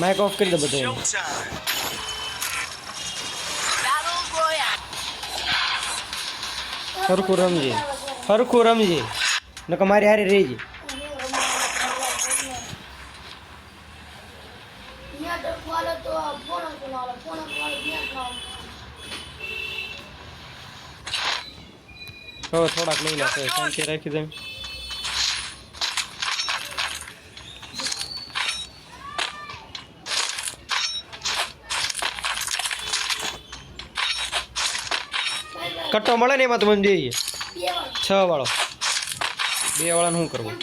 Mike of કરી દે બધા. હરખું રમજે નકર મારી હારે રહી જાય. હવે થોડાક મહિના છે શાંતિ રાખી દે. કટ્ટો મળે ને એમાં તો મને જોઈએ 6 વાળો. 2 વાળાનું શું કરવું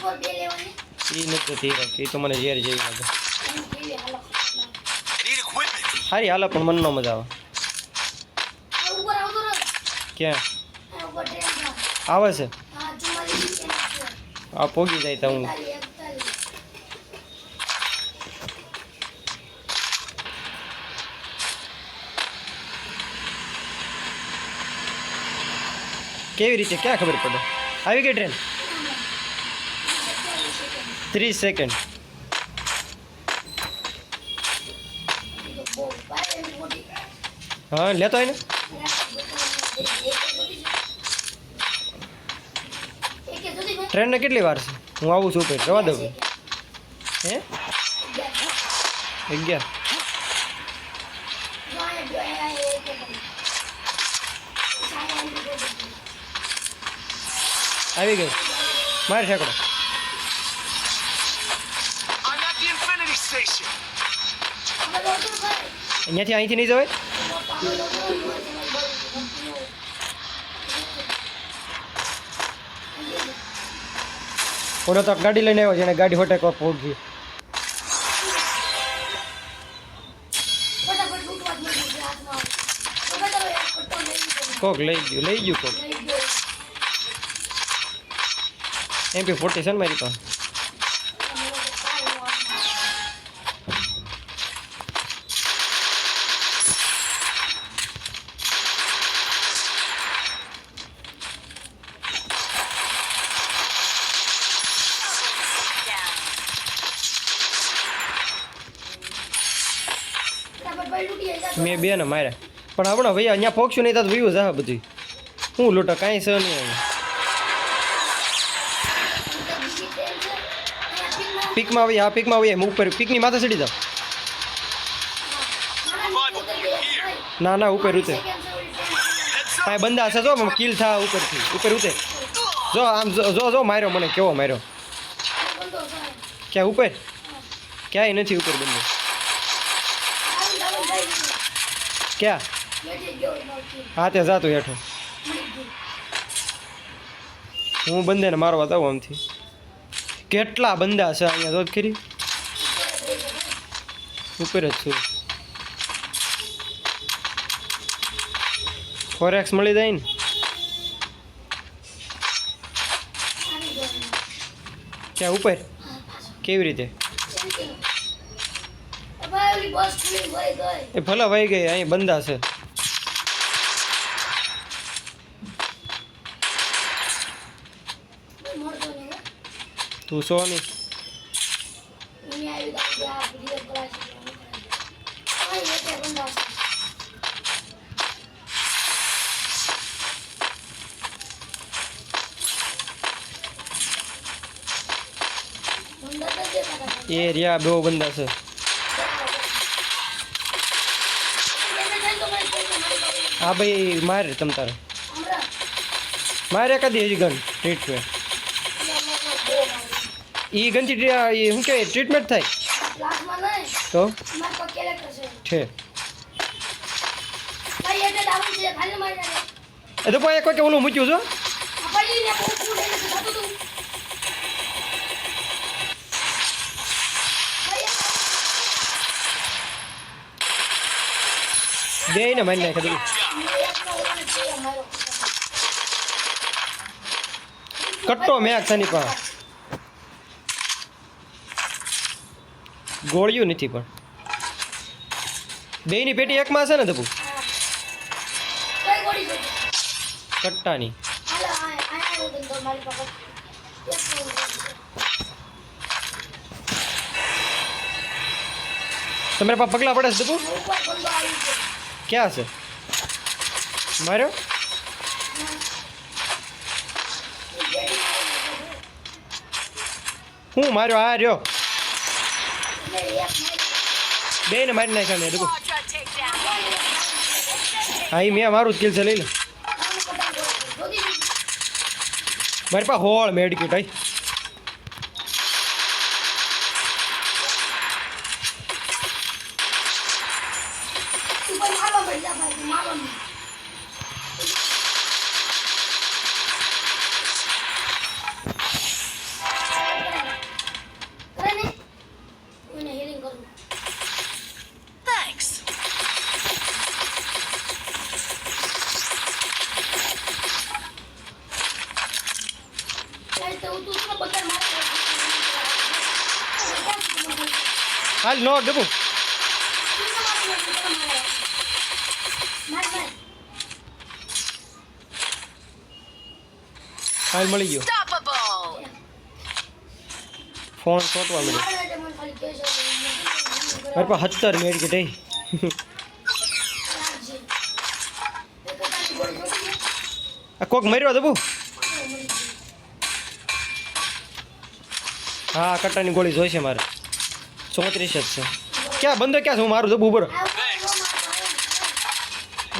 એ નથી જતી એ તો મને ઝેર જેવી લાગે. સારી હાલો પણ મન નો મજા આવે. ક્યાં આવે છે? આ પોગી જાય તો હું કેવી રીતે ક્યાં ખબર પડે? આવી ગઈ ટ્રેન 30 સેકન્ડ. હા લેતો હોય ને. ટ્રેનને કેટલી વાર છે? હું આવું છું ઉપર રવા દઉં. હે 11 આવી ગઈ. મારે ઠેકડો અહીંયાથી અહીંથી નહીં જવાય. ઓલો તો ગાડી લઈને આવ્યો છે એને ગાડી હોટે કોક પહોંચી. કોક લઈ ગયું કોક. MP40 છે ને મારી પાસે. મેં 2 ને માર્યા પણ હમણાં ભાઈ અહીંયા પહોંચ્યું નહીં તો વ્યૂ જા બધી. હું લૂંટા કાંઈ છે નહીં. પીકમાં આવી. હા પીકમાં આવી. એમ ઉપર પીકની માથે ચડી જાવ. ના ના ઉપર ઉતર. હા બંદા છે જો કિલ થા ઉપરથી ઉપર ઉતર. જો આમ જો માર્યો મને કેવો માર્યો. ક્યાં ઉપર? ક્યાંય નથી ઉપર બંદો. ક્યાં? હા તે જાતું હેઠો. હું બંદેને મારવા જાઉં આમથી. કેટલા બંદા છે અહીંયા તો ખરી. ઉપર જ છું. 4x મળી જાય ને. ક્યાં ઉપર? કેવી રીતે? એ ભલે વહી ગઈ. અહીં બંદા છે. તું સો નહીં. એ રહ્યા 2 બંદા છે. હા ભાઈ મારે તમ તારે મારે કદી હજી ગન ટ્રીટમેન્ટ. એ ગનથી શું કહેવાય ટ્રીટમેન્ટ થાય તો છે. એ તો કોઈ કોઈ ઓલું મૂક્યું છો. બે ને મારી નાખે બધું. કટ્ટો મેક છે પણ ગોળ્યું નથી. પણ બેયની પેટી એકમાં છે ને ધબુ કટ્ટાની. તમારે પાસે પગલા પડે છે દબુ ક્યાં છે માર્યો હું માર્યો આ રહ્યો બે ને મારી નાખ્યા મેં દબુ હા એ મેં મારું જ કિલ છે લઈ લે મારી પાસે હોળ મેડિકેટ આઈ હાલ નો ડબુ હાલ મળી ગયો ફોન શોટવા મળ્યો મારી પાસે 17 મેડિકેટ આ કોક મર્યો દબુ હા કટ્ટાની ગોળી જોઈશે મારે 34 જ છે ક્યાં બંધો ક્યાં છે હું મારું દબુ ઉભો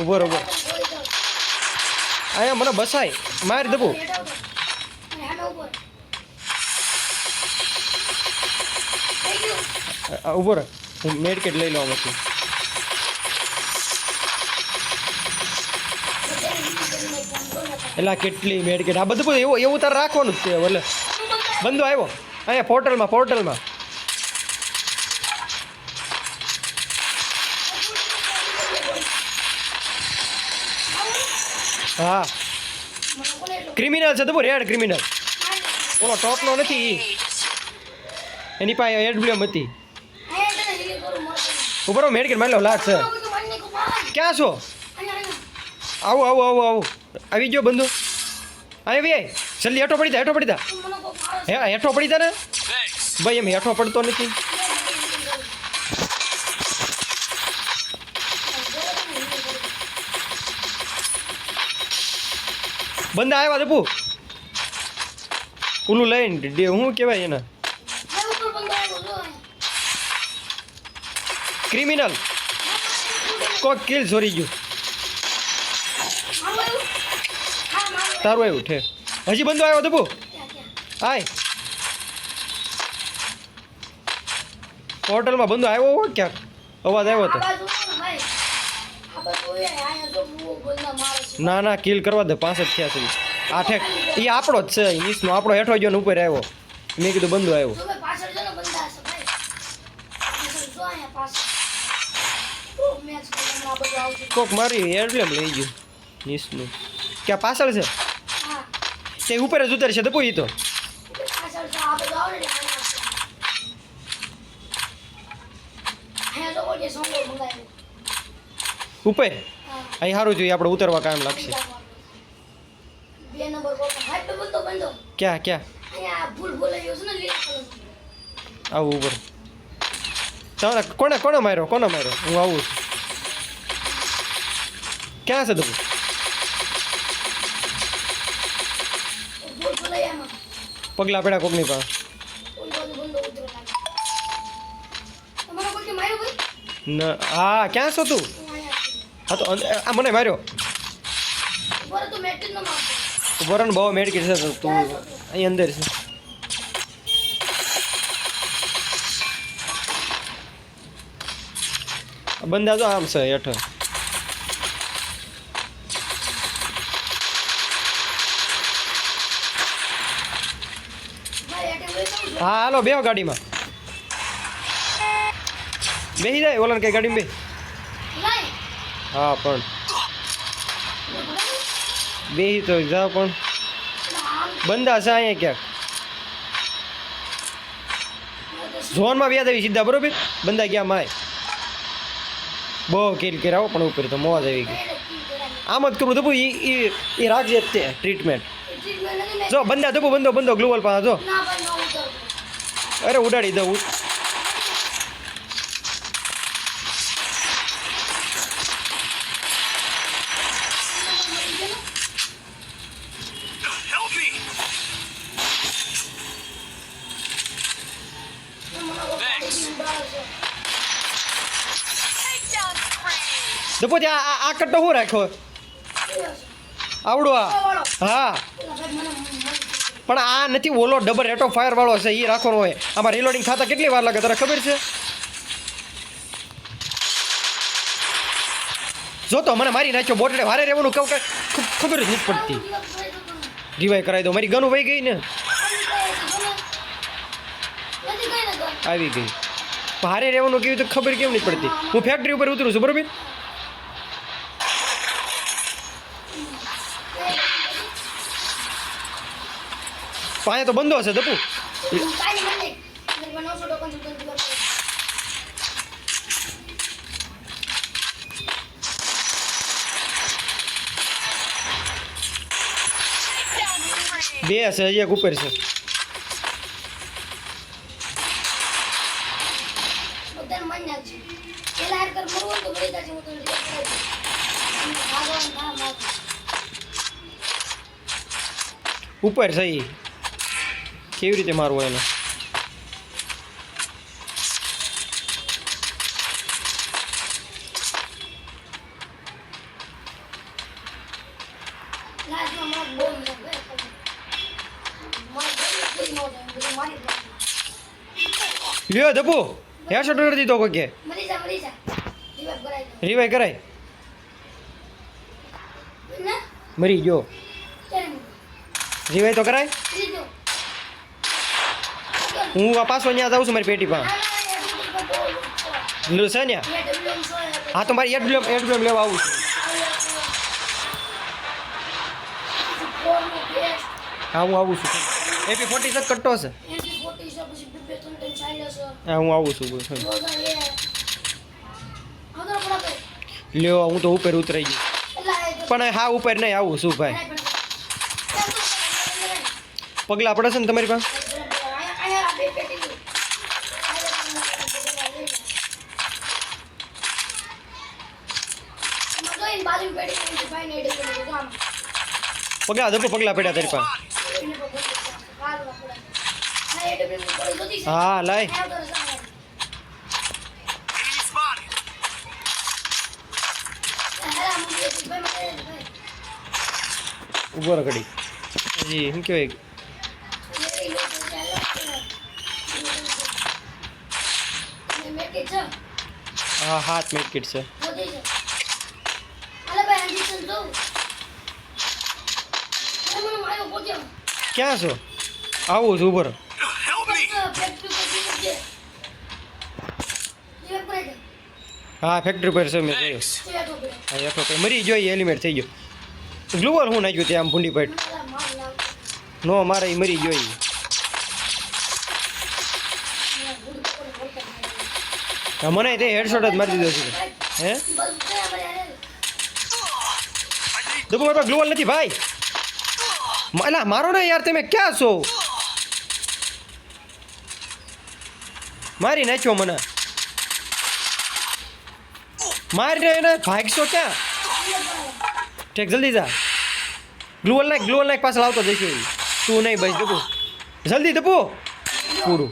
ઉભો અહીંયા મને બસાય મારી દબુ ઉભો રહે હું મેડિકેટ લઈ લઉં પછી એટલે કેટલી મેડિકેટ આ બધું એવું તારે રાખવાનું જ છે ભલે બંધો આવ્યો અહીંયા પોર્ટલમાં હા ક્રિમિનલ છે તો રેડ ક્રિમિનલ ઓલો ટોપનો નથી એની પાસે એડબ્લ્યુએમ હતી ઉપર મેડિકેટ મારી લો લાટ છે ક્યાં છો આવું આવી ગયો બંધુ આવી જલ્દી હેઠો પડી જા હેઠો પડી જા ને ભાઈ એમ હેઠો પડતો નથી બંદા આવ્યા દપુ ઓલું લઈને શું કહેવાય એના ક્રિમિનલ કોક કિલ ચોરી ગયું તારું આવ્યું ઠે હજી બંધો આવ્યો દપુ આય પોર્ટલમાં બંધો આવ્યો હોય ક્યાંક અવાજ આવ્યો હતો ના કિલ કરવા દે 5 જ થયા છે આઠેક એ આપણો જ છે ઈસનો આપણો હેઠો ગયો ને ઉપર આવ્યો મેં કીધું બંધો આવ્યો કોક મારી એરપ્લેન લઈ ગયું નીસનું ક્યાં પાછળ છે તે ઉપર જ ઉતરશે તો કોઈ તો ઉપર અહીં સારું જોઈએ આપણે ઉતરવા કામ લાગશે ક્યાં આવું ઉપર કોને માર્યો હું આવું છું ક્યાં છે તું પગલા પેડા કોકની પાસે હા ક્યાં છો તું હા તો આ મને માર્યો વરણ બહુ મેડિકેટ છે તું અહીં અંદર છે બંદા તો આમ છે હેઠો હા હાલો બેહો ગાડીમાં બેસી જાય ઓલા કઈ ગાડીમાં બે હા પણ બેસી તો જાઓ પણ બંદા છે અહીંયા ક્યાંક ઝોનમાં વ્યાજ આવી સીધા બરોબર બંદા ગયા માય બહુ કેલ કરાવો પણ ઉપર તો મોજ આવી ગઈ આમ જ કરું ધબુ એ રાખજે તે ટ્રીટમેન્ટ જો બંદા ધબુ બંધો ગ્લુવલ પાસે જો અરે ઉડાડી દઉં દપો ત્યાં આ કટ્ટો શું રાખ્યો આવડો આ હા પણ આ નથી ઓલો ડબલ રેટ ઓફ ફાયર વાળો છે એ રાખવાનો હોય આમાં રિલોડિંગ થતા કેટલી વાર લાગે તારે ખબર છે જો તો મને મારી નાખ્યો બોટડે વારે રહેવાનું કહું કે ખબર જ નથી પડતી રિવાઈ કરાવી દો મારી ગન વહી ગઈ ને આવી ગઈ ભારે રહેવાનું કેવું તો ખબર કેમ નહીં પડતી હું ફેક્ટરી ઉપર ઉતરું છું બરોબર પાણી તો બંધો હશે દપુ બે હશે હજી એક ઉપર છે ઉપર સહી કેવી રીતે મારવું એને લ્યો દપુ હેડશોટ કરી દીધો કોઈ કે રિવાઈ કરાય મરી ગયો રિવાઈ તો કરાય હું આ પાછો અહીંયા જાઉં છું મારી પેટી પાસે છે ને હા તો મારી એડબ્લ્યુએમ લેવા આવું છું હા હું આવું છું AP40 તક કટ્ટો છે હા હું આવું છું લ્યો હું તો ઉપર ઉતરાઈ ગયો પણ હા ઉપર નહીં આવું છું ભાઈ પગલા પડે છે ને તમારી પાસે પગલા દપો પગલા પડ્યા તારી પાસે હા લાય ઉભો રખડી હજી શું કહેવાય હા 7 મિનિટ કિટ છે ક્યાં છો આવું છું ઉભો હા ફેક્ટરી પર છે મેં જોયું હા હેઠો મરી જોઈએ એલિમેન્ટ થઈ ગયો ગ્લુવર હું નાખ્યું ત્યાં આમ ભૂંડી પેટ નો મારે એ મરી જોઈએ હા મને તે હેડશોટ જ મારી દીધો છે હે દુબો મારા ગ્લુવર નથી ભાઈ એલા મારો ને યાર તમે ક્યાં છો મારી નાખ્યો મને મારી એને ભાગશો ક્યાં ઠીક જલ્દી જા ગ્લુવલ નાખ પાછળ આવતો જઈશું તું નહીં બસ દપુ જલ્દી દપુ પૂરું